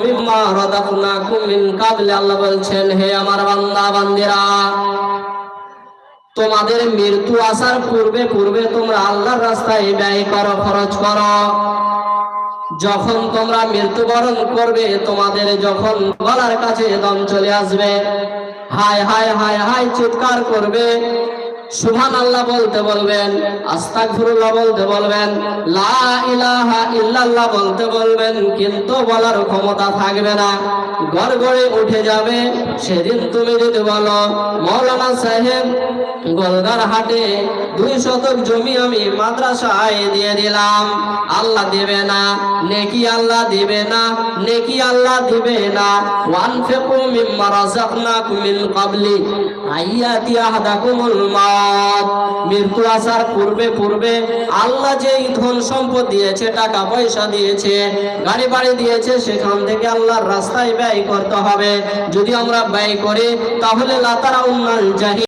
মিম্মা রাযাকনাকুম মিন ক্বাবলি, আল্লাহ বলছেন হে আমার বান্দা বান্দিরা, তোমাদের মৃত্যু আসার পূর্বে পূর্বে তোমরা আল্লাহর রাস্তায় ব্যয় করো, খরচ করো। যখন তোমরা মৃত্যুবরণ করবে, তোমাদের যখন গলার কাছে দম চলে আসবে, হায় হায় হায় হায় চিৎকার করবে, সুবহানাল্লাহ বলতে বলবেন, আস্তাগফিরুল্লাহ বলতে বলবেন, লা ইলাহা ইল্লাল্লাহ বলতে বলবেন, কিন্তু বলার ক্ষমতা থাকবে না, গড়গড়ে উঠে যাবে। সেদিন তুমি যদি বলো, মৌলানা সাহেব গোলগার হাটে 2 শতক জমি আমি মাদ্রাসায় দিয়ে দিলাম, আল্লাহ দিবে না, নেকি আল্লাহ দিবে না, নেকি আল্লাহ দিবে না। ওয়ানফিকু মিম্মা রাযাকনাকুম মিন ক্বাবলি আইয়াতি আহাদাকুমুল মাউত, মৃত্যু আসার পূর্বে পূর্বে আল্লাহ যেই ধন সম্পদ দিয়েছে, টাকা পয়সা দিয়েছে, গাড়ি বাড়ি দিয়েছে, সেখান থেকে আল্লাহর রাস্তায় ব্যয় করতে হবে। যদি আমরা ব্যয় করি তাহলে লা তারাউন্নাল জাহিম